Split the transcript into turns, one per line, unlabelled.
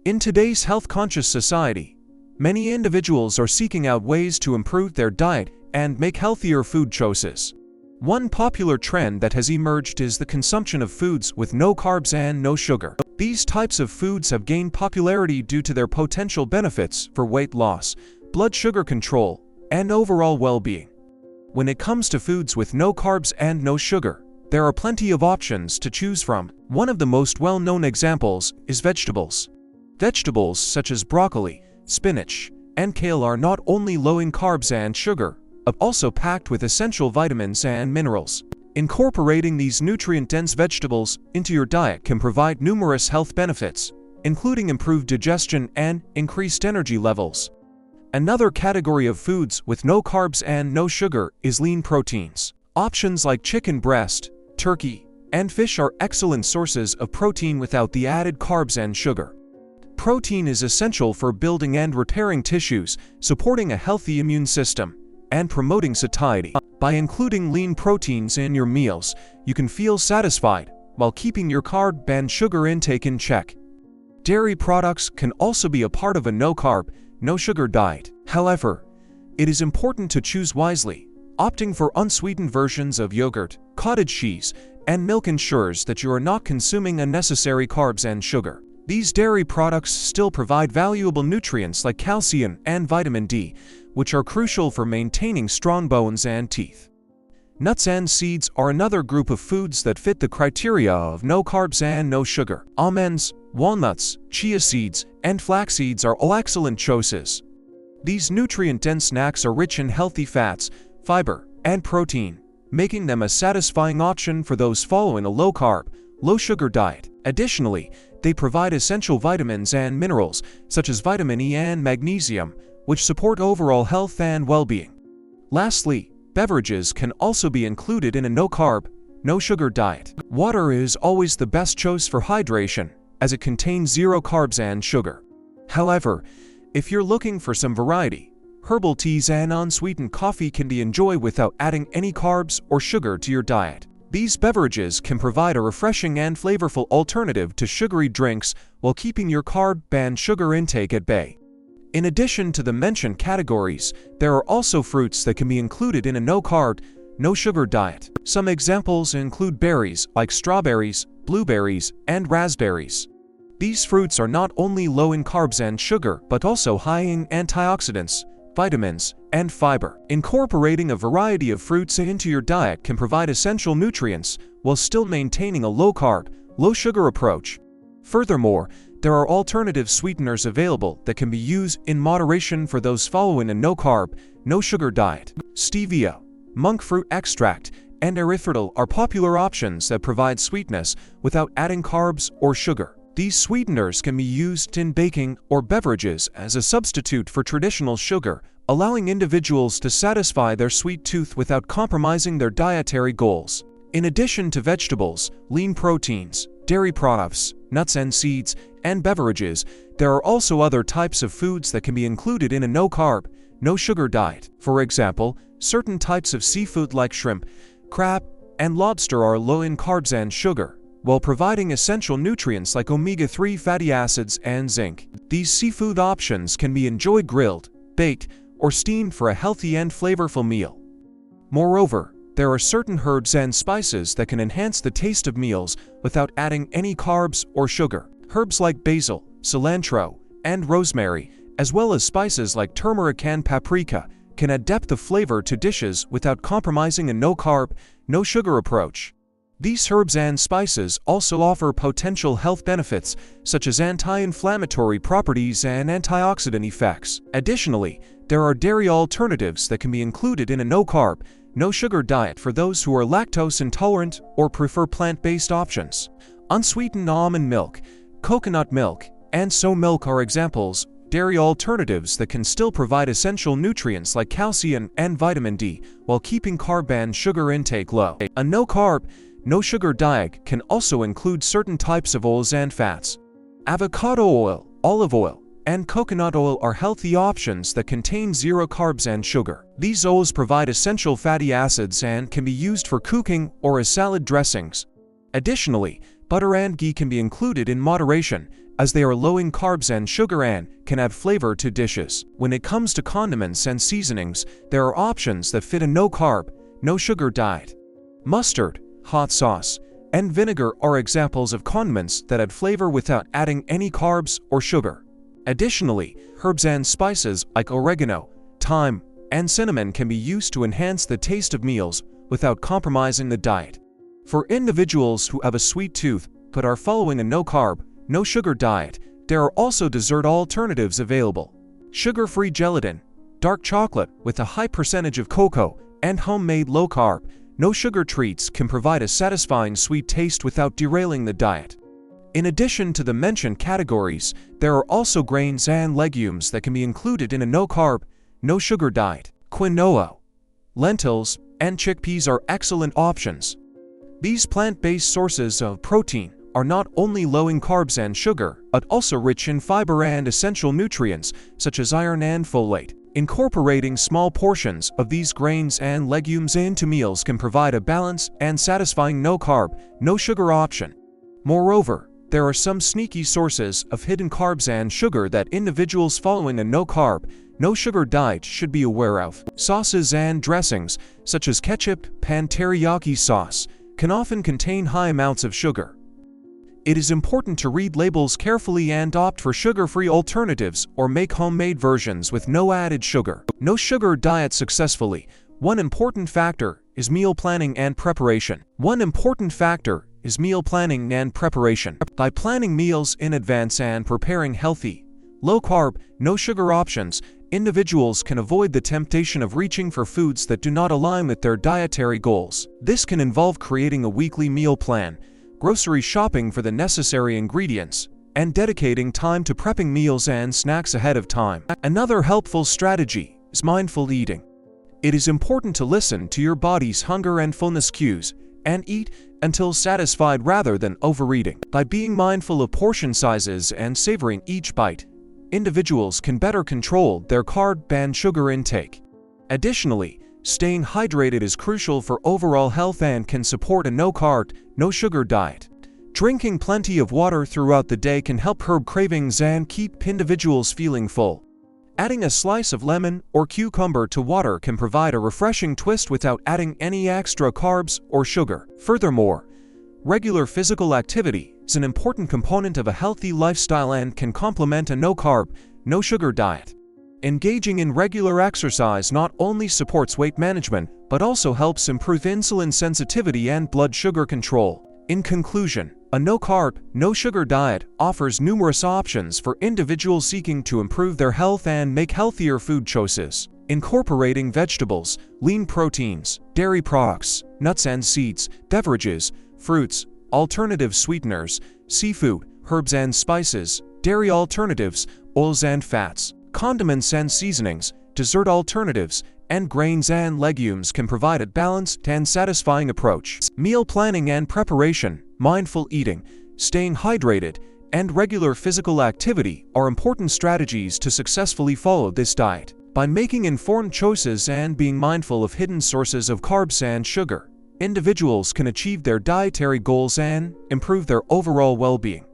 In today's health-conscious society, many individuals are seeking out ways to improve their diet and make healthier food choices. One popular trend that has emerged is the consumption of foods with no carbs and no sugar. These types of foods have gained popularity due to their potential benefits for weight loss, blood sugar control, and overall well-being. When it comes to foods with no carbs and no sugar, there are plenty of options to choose from. One of the most well-known examples is vegetables. Vegetables such as broccoli, spinach, and kale are not only low in carbs and sugar, but also packed with essential vitamins and minerals. Incorporating these nutrient-dense vegetables into your diet can provide numerous health benefits, including improved digestion and increased energy levels. Another category of foods with no carbs and no sugar is lean proteins. Options like chicken breast, turkey, and fish are excellent sources of protein without the added carbs and sugar. Protein is essential for building and repairing tissues, supporting a healthy immune system, and promoting satiety. By including lean proteins in your meals, you can feel satisfied while keeping your carb and sugar intake in check. Dairy products can also be a part of a no-carb, no-sugar diet. However, it is important to choose wisely. Opting for unsweetened versions of yogurt, cottage cheese, and milk ensures that you are not consuming unnecessary carbs and sugar. These dairy products still provide valuable nutrients like calcium and vitamin D, which are crucial for maintaining strong bones and teeth. Nuts and seeds are another group of foods that fit the criteria of no carbs and no sugar. Almonds, walnuts, chia seeds, and flax seeds are all excellent choices. These nutrient-dense snacks are rich in healthy fats, fiber, and protein, making them a satisfying option for those following a low-carb, low-sugar diet. Additionally, they provide essential vitamins and minerals, such as vitamin E and magnesium, which support overall health and well-being. Lastly, beverages can also be included in a no-carb, no-sugar diet. Water is always the best choice for hydration, as it contains zero carbs and sugar. However, if you're looking for some variety, herbal teas and unsweetened coffee can be enjoyed without adding any carbs or sugar to your diet. These beverages can provide a refreshing and flavorful alternative to sugary drinks while keeping your carb and sugar intake at bay. In addition to the mentioned categories, there are also fruits that can be included in a no-carb, no-sugar diet. Some examples include berries like strawberries, blueberries, and raspberries. These fruits are not only low in carbs and sugar but also high in antioxidants, vitamins, and fiber. Incorporating a variety of fruits into your diet can provide essential nutrients while still maintaining a low-carb, low-sugar approach. Furthermore, there are alternative sweeteners available that can be used in moderation for those following a no-carb, no-sugar diet. Stevia, monk fruit extract, and erythritol are popular options that provide sweetness without adding carbs or sugar. These sweeteners can be used in baking or beverages as a substitute for traditional sugar, allowing individuals to satisfy their sweet tooth without compromising their dietary goals. In addition to vegetables, lean proteins, dairy products, nuts and seeds, and beverages, there are also other types of foods that can be included in a no-carb, no-sugar diet. For example, certain types of seafood like shrimp, crab, and lobster are low in carbs and sugar, while providing essential nutrients like omega-3 fatty acids and zinc. These seafood options can be enjoyed grilled, baked, or steamed for a healthy and flavorful meal. Moreover, there are certain herbs and spices that can enhance the taste of meals without adding any carbs or sugar. Herbs like basil, cilantro, and rosemary, as well as spices like turmeric and paprika, can add depth of flavor to dishes without compromising a no-carb, no-sugar approach. These herbs and spices also offer potential health benefits such as anti-inflammatory properties and antioxidant effects. Additionally, there are dairy alternatives that can be included in a no-carb, no-sugar diet for those who are lactose intolerant or prefer plant-based options. Unsweetened almond milk, coconut milk, and soy milk are examples of dairy alternatives that can still provide essential nutrients like calcium and vitamin D while keeping carb and sugar intake low. A no-carb, no-sugar diet can also include certain types of oils and fats. Avocado oil, olive oil, and coconut oil are healthy options that contain zero carbs and sugar. These oils provide essential fatty acids and can be used for cooking or as salad dressings. Additionally, butter and ghee can be included in moderation, as they are low in carbs and sugar and can add flavor to dishes. When it comes to condiments and seasonings, there are options that fit a no-carb, no-sugar diet. Mustard, hot sauce, and vinegar are examples of condiments that add flavor without adding any carbs or sugar. Additionally, herbs and spices like oregano, thyme, and cinnamon can be used to enhance the taste of meals without compromising the diet. For individuals who have a sweet tooth but are following a no-carb, no-sugar diet, there are also dessert alternatives available. Sugar-free gelatin, dark chocolate with a high percentage of cocoa, and homemade low-carb, no-sugar treats can provide a satisfying sweet taste without derailing the diet. In addition to the mentioned categories, there are also grains and legumes that can be included in a no-carb, no-sugar diet. Quinoa, lentils, and chickpeas are excellent options. These plant-based sources of protein are not only low in carbs and sugar, but also rich in fiber and essential nutrients such as iron and folate. Incorporating small portions of these grains and legumes into meals can provide a balanced and satisfying no-carb, no-sugar option. Moreover, there are some sneaky sources of hidden carbs and sugar that individuals following a no-carb, no-sugar diet should be aware of. Sauces and dressings, such as ketchup and teriyaki sauce, can often contain high amounts of sugar. It is important to read labels carefully and opt for sugar-free alternatives or make homemade versions with no added sugar. No-sugar diet successfully. One important factor is meal planning and preparation. By planning meals in advance and preparing healthy, low-carb, no-sugar options, individuals can avoid the temptation of reaching for foods that do not align with their dietary goals. This can involve creating a weekly meal plan, grocery shopping for the necessary ingredients, and dedicating time to prepping meals and snacks ahead of time. Another helpful strategy is mindful eating. It is important to listen to your body's hunger and fullness cues and eat until satisfied rather than overeating. By being mindful of portion sizes and savoring each bite, individuals can better control their carb and sugar intake. Additionally, staying hydrated is crucial for overall health and can support a no-carb, no-sugar diet. Drinking plenty of water throughout the day can help curb cravings and keep individuals feeling full. Adding a slice of lemon or cucumber to water can provide a refreshing twist without adding any extra carbs or sugar. Furthermore, regular physical activity is an important component of a healthy lifestyle and can complement a no-carb, no-sugar diet. Engaging in regular exercise not only supports weight management, but also helps improve insulin sensitivity and blood sugar control. In conclusion, a no-carb, no-sugar diet offers numerous options for individuals seeking to improve their health and make healthier food choices. Incorporating vegetables, lean proteins, dairy products, nuts and seeds, beverages, fruits, alternative sweeteners, seafood, herbs and spices, dairy alternatives, oils and fats, condiments and seasonings, dessert alternatives, and grains and legumes can provide a balanced and satisfying approach. Meal planning and preparation, mindful eating, staying hydrated, and regular physical activity are important strategies to successfully follow this diet. By making informed choices and being mindful of hidden sources of carbs and sugar, individuals can achieve their dietary goals and improve their overall well-being.